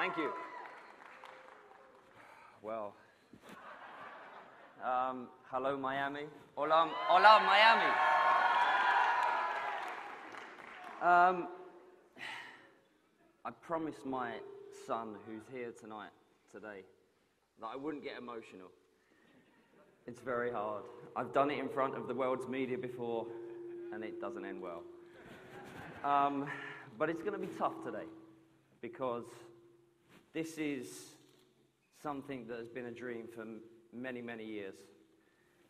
Thank you. Well, hello, Miami. Hola, hola, Miami. I promised my son, who's here today, that I wouldn't get emotional. It's very hard. I've done it in front of the world's media before, and it doesn't end well. But it's going to be tough today, because this is something that has been a dream for many, many years.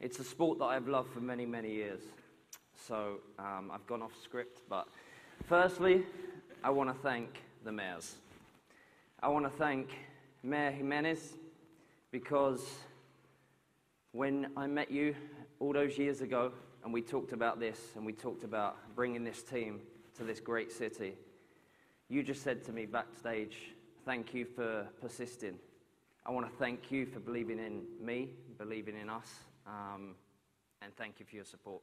It's a sport that I've loved for many, many years. So I've gone off script, but firstly, I want to thank the mayors. I want to thank Mayor Jimenez, because when I met you all those years ago, and we talked about this, and we talked about bringing this team to this great city, you just said to me backstage, thank you for persisting. I want to thank you for believing in me, believing in us, and thank you for your support.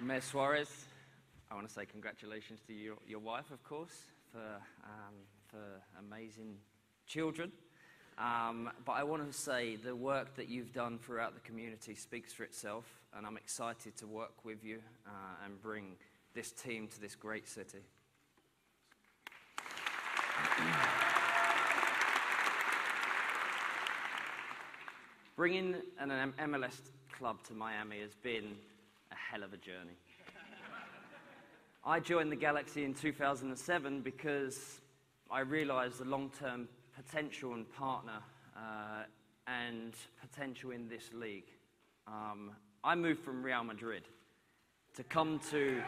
Mayor Suarez, I want to say congratulations to your wife, of course, for amazing children. But I want to say the work that you've done throughout the community speaks for itself, and I'm excited to work with you and bring this team to this great city. Bringing an MLS club to Miami has been a hell of a journey. I joined the Galaxy in 2007 because I realized the long-term potential and partner and potential in this league. I moved from Real Madrid to come to...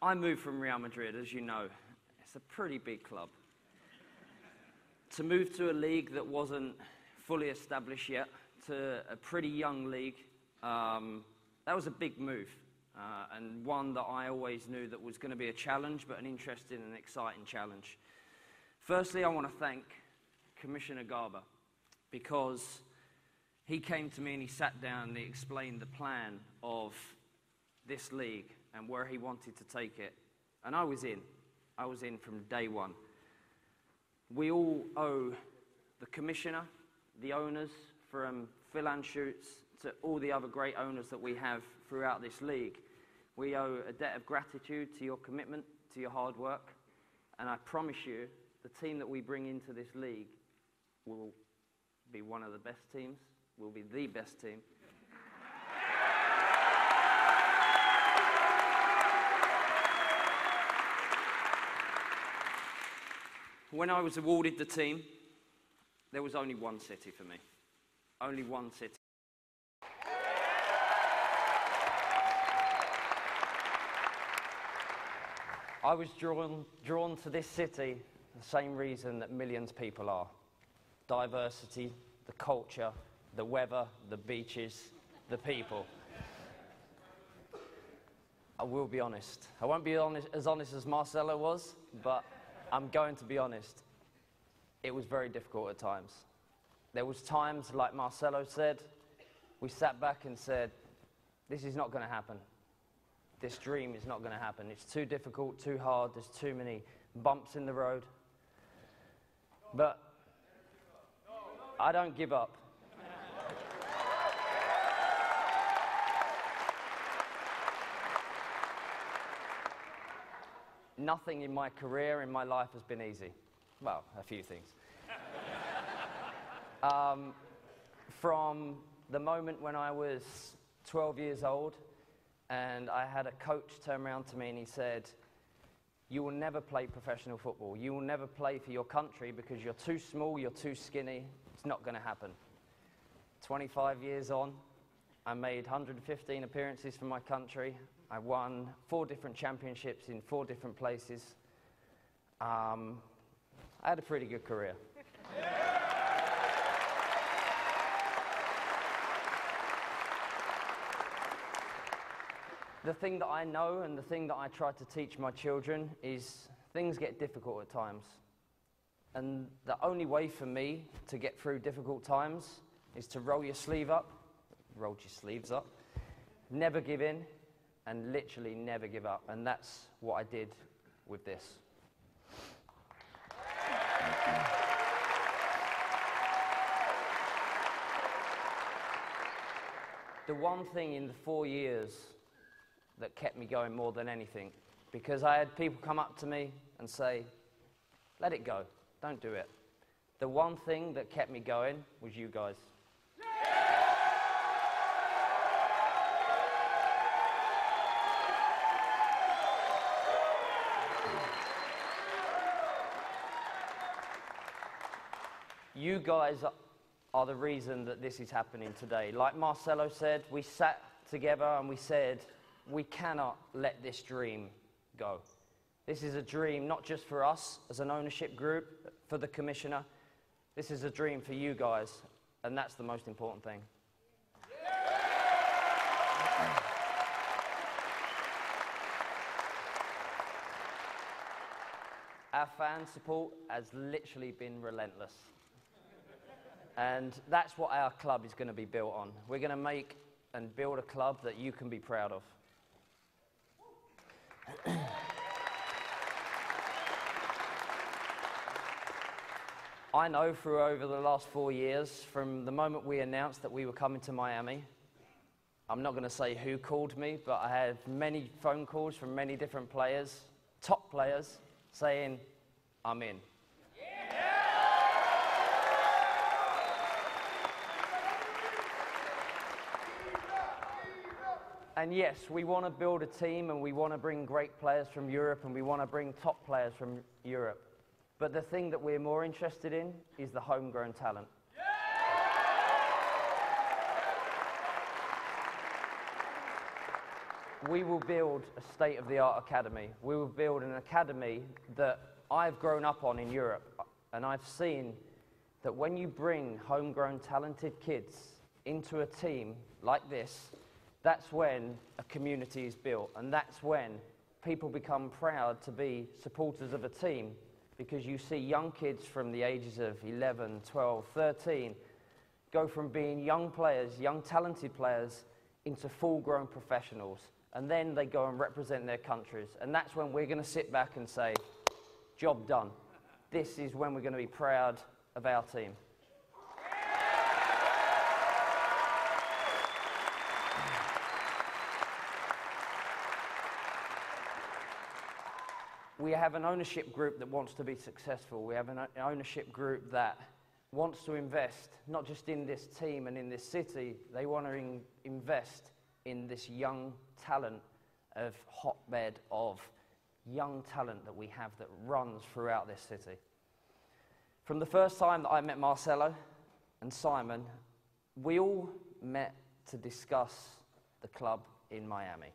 I moved from Real Madrid, as you know. It's a pretty big club. To move to a league that wasn't fully established yet, to a pretty young league, that was a big move. And one that I always knew that was going to be a challenge, but an interesting and exciting challenge. Firstly, I want to thank Commissioner Garber, because he came to me and he sat down and he explained the plan of this league and where he wanted to take it. And I was in. I was in from day one. We all owe the commissioner, the owners, from Phil Anschutz to all the other great owners that we have throughout this league. We owe a debt of gratitude to your commitment, to your hard work, and I promise you, the team that we bring into this league will be one of the best teams, will be the best team. When I was awarded the team, there was only one city for me. Only one city. I was drawn to this city the same reason that millions of people are. Diversity, the culture, the weather, the beaches, the people. I will be honest. I won't be as honest as Marcelo was, but I'm going to be honest. It was very difficult at times. There was times, like Marcelo said, we sat back and said, this is not going to happen. This dream is not going to happen. It's too difficult, too hard, there's too many bumps in the road. But I don't give up. Nothing in my career, in my life, has been easy. Well, a few things. From the moment when I was 12 years old, and I had a coach turn around to me and he said, you will never play professional football. You will never play for your country because you're too small, you're too skinny. It's not going to happen. 25 years on, I made 115 appearances for my country. I won 4 different championships in 4 different places. I had a pretty good career. The thing that I know and the thing that I try to teach my children is things get difficult at times. And the only way for me to get through difficult times is to roll your sleeves up, never give in, and literally never give up. And that's what I did with this. The one thing in the 4 years that kept me going more than anything, because I had people come up to me and say, let it go, don't do it. The one thing that kept me going was you guys. You guys are the reason that this is happening today. Like Marcelo said, we sat together and we said, we cannot let this dream go. This is a dream not just for us as an ownership group, for the commissioner. This is a dream for you guys, and that's the most important thing. Our fan support has literally been relentless. And that's what our club is going to be built on. We're going to make and build a club that you can be proud of. I know through over the last 4 years, from the moment we announced that we were coming to Miami, I'm not going to say who called me, but I had many phone calls from many different players, top players, saying, I'm in. And yes, we want to build a team and we want to bring great players from Europe and we want to bring top players from Europe. But the thing that we're more interested in is the homegrown talent. We will build a state-of-the-art academy. We will build an academy that I've grown up on in Europe. And I've seen that when you bring homegrown talented kids into a team like this, that's when a community is built, and that's when people become proud to be supporters of a team, because you see young kids from the ages of 11, 12, 13 go from being young players, young talented players, into full-grown professionals, and then they go and represent their countries. And that's when we're going to sit back and say, job done. This is when we're going to be proud of our team. We have an ownership group that wants to be successful. We have an ownership group that wants to invest, not just in this team and in this city, they want to invest in this young talent of hotbed of young talent that we have that runs throughout this city. From the first time that I met Marcelo and Simon, we all met to discuss the club in Miami.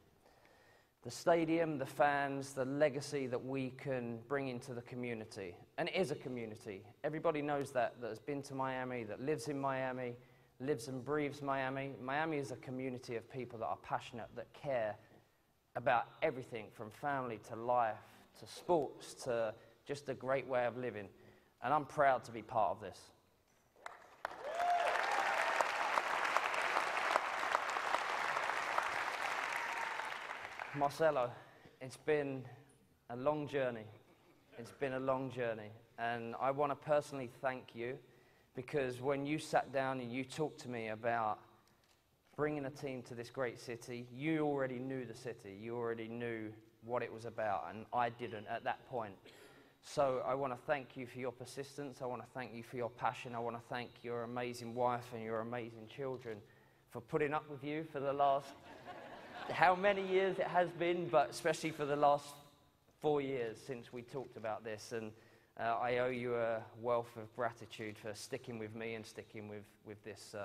The stadium, the fans, the legacy that we can bring into the community. And it is a community. Everybody knows that has been to Miami, that lives in Miami, lives and breathes Miami. Miami is a community of people that are passionate, that care about everything from family to life, to sports, to just a great way of living. And I'm proud to be part of this. Marcelo, it's been a long journey. It's been a long journey. And I want to personally thank you, because when you sat down and you talked to me about bringing a team to this great city, you already knew the city. You already knew what it was about, and I didn't at that point. So I want to thank you for your persistence. I want to thank you for your passion. I want to thank your amazing wife and your amazing children for putting up with you for the last how many years it has been, but especially for the last 4 years since we talked about this. And I owe you a wealth of gratitude for sticking with me and sticking with this,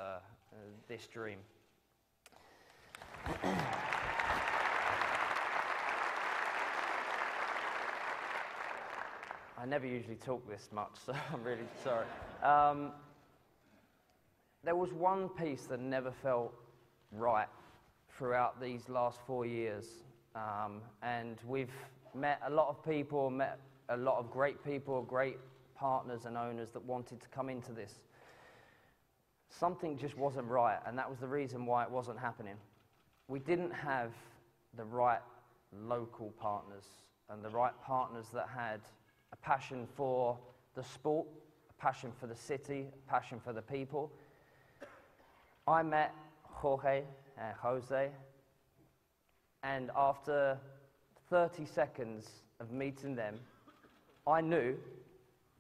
this dream. I never usually talk this much, so I'm really sorry. There was one piece that never felt right throughout these last 4 years. And we've met a lot of people, met a lot of great people, great partners and owners that wanted to come into this. Something just wasn't right, and that was the reason why it wasn't happening. We didn't have the right local partners and the right partners that had a passion for the sport, a passion for the city, a passion for the people. I met Jorge and Jose, and after 30 seconds of meeting them, I knew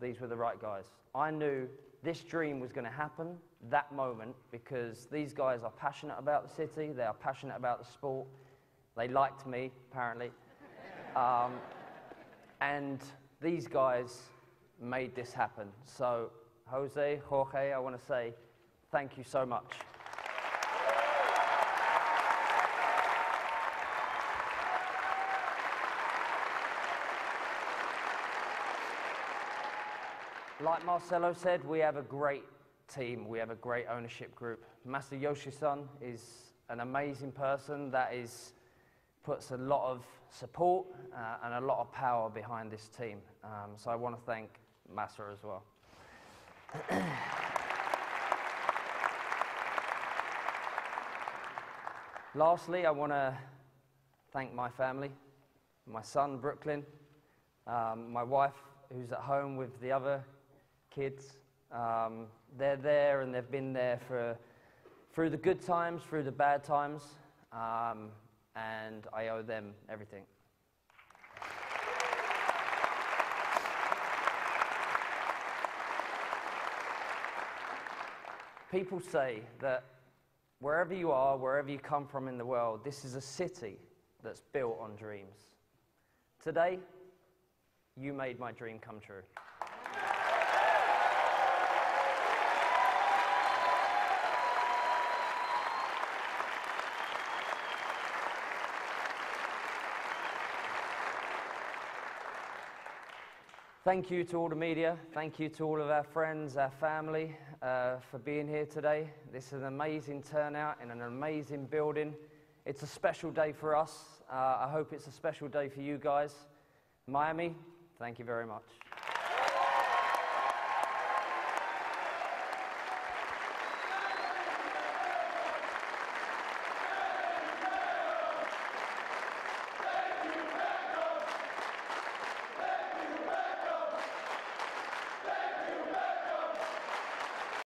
these were the right guys. I knew this dream was going to happen that moment because these guys are passionate about the city, they are passionate about the sport, they liked me, apparently. And these guys made this happen. So, Jose, Jorge, I want to say thank you so much. Like Marcelo said, we have a great team. We have a great ownership group. Masayoshi-san is an amazing person that puts a lot of support and a lot of power behind this team. So I want to thank Masa as well. Lastly, I want to thank my family, my son, Brooklyn, my wife, who's at home with the other kids. They're there and they've been there through the good times, through the bad times, and I owe them everything. People say that wherever you are, wherever you come from in the world, this is a city that's built on dreams. Today, you made my dream come true. Thank you to all the media, thank you to all of our friends, our family, for being here today. This is an amazing turnout in an amazing building. It's a special day for us. I hope it's a special day for you guys. Miami, thank you very much.